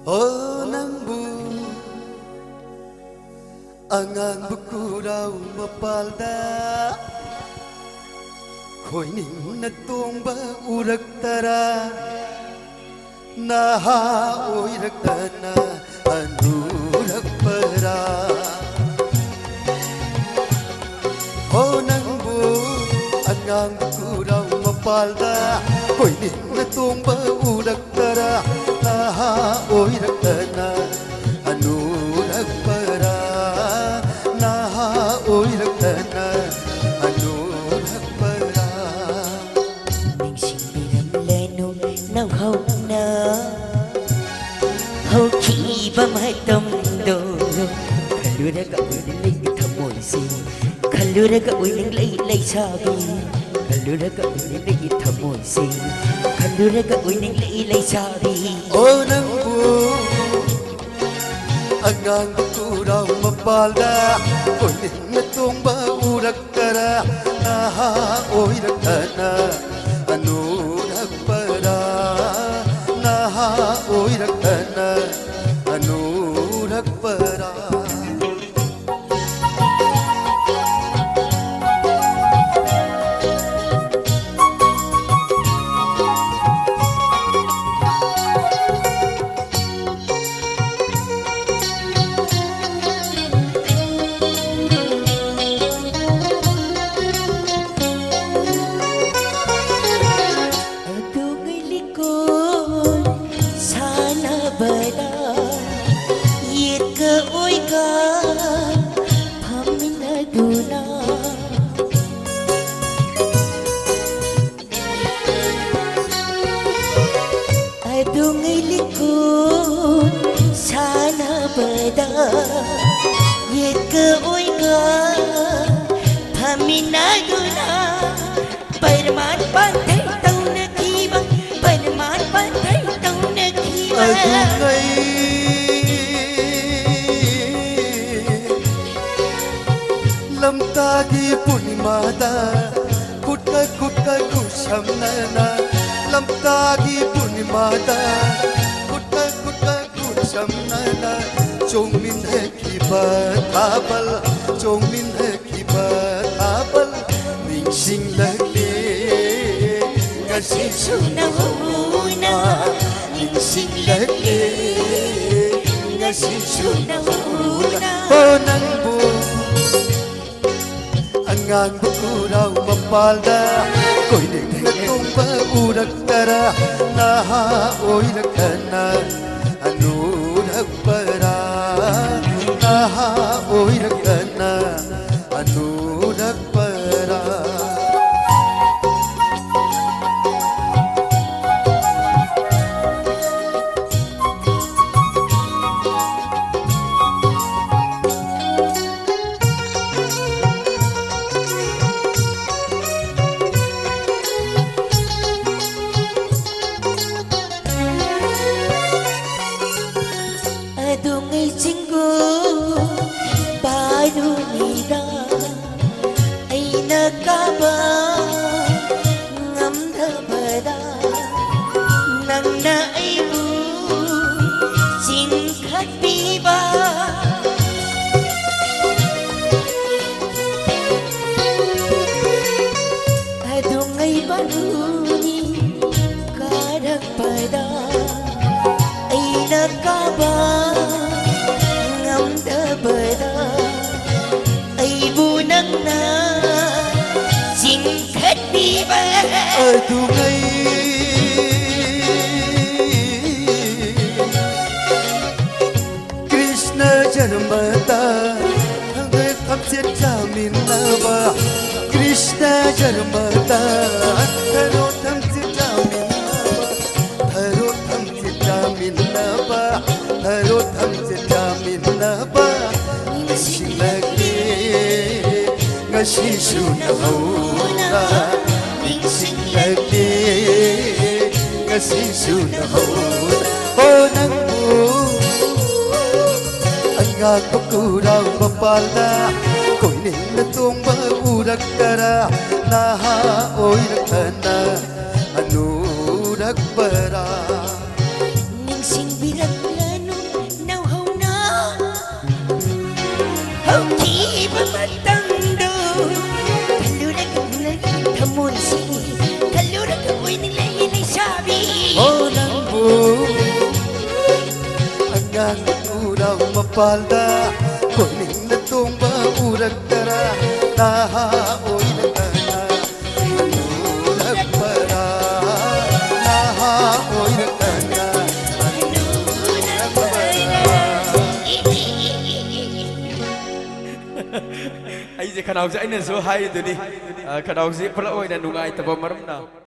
Oh nangbu angang bukuraw mapalda Khoining na tongba uraktara Naha oiraktana anurakpara Oh nangbu angang bukuraw mapalda Khoining na tongba uraktara Naha oiraktana anurakpara Naha oiraktana anurakpara Ningsingbiram lenu nang hau na hau khi ba mai tâm do khalura ka uling lay thamoy si khalura ka uling lay sabi khalura ka uling lay thamoy si khalura ka uling lay sabi Oh nangbu angang bukuraw mapalda Khoining na tongba uraktara Naha oiraktana anurakpara Naha oiraktana anurakpara Adungai likod sana bada Yeka oiga paminaduna Parman pantai tau na kiba Parman pantai tau na kiba Adungai lamtagi punimada Kutka kutka kushamnana lamtagi punimada Kutka kutka kushamnana Chongmin hai kiba tabal Chongmin hai kiba tabal Ningsing lagi Ngasi Suna huna Ningsing lagi Ngasi Suna huna Oh nangbu Angang bukuraw mapalda Khoining na tongba uraktara Naha oiraktana anurakpara Naha oiraktana anurakpara Adungai cinggu baru nida Aina kaba ngam dhabada Nang na aibu singkat biba Adungai baru ni karak pada Aina kaba bada aibu nang na singkat diba Adungai Krishna jarmata Hangai kamsit jamin naba Krishna jarmata Tharo kamsit jamin naba Tharo kamsit jamin naba Tharo kamsit jamin naba Ningsing lagi Ngasi suna hauna Ningsing lagi Ngasi suna hauna Oh nangbu Angang bukuraw mapalda Khoining na tongba uraktara Naha oiraktana anurakpara Ningsing birang ꯃꯄꯥꯜꯗ ꯀꯣꯏꯅꯤꯡꯅ ꯇꯣꯡꯕ ꯎꯔꯛꯇꯔꯥ ꯅꯍꯥ ꯑꯣꯏꯔꯛꯇꯅ ꯍꯅꯨꯔꯛꯄꯔꯥ ꯅꯍꯥ ꯑꯣꯏꯔꯛꯇꯅ ꯑꯩꯁꯦ ꯈꯅꯥꯎꯁꯦ ꯑꯩꯅꯁꯨ ꯍꯥꯏꯔꯤꯗꯨꯅꯤ ꯈꯅꯥꯎꯁꯦ ꯄꯨꯂꯞ ꯑꯣꯏꯅ ꯅꯨꯡꯉꯥꯏꯇꯕ ꯃꯔꯝꯅ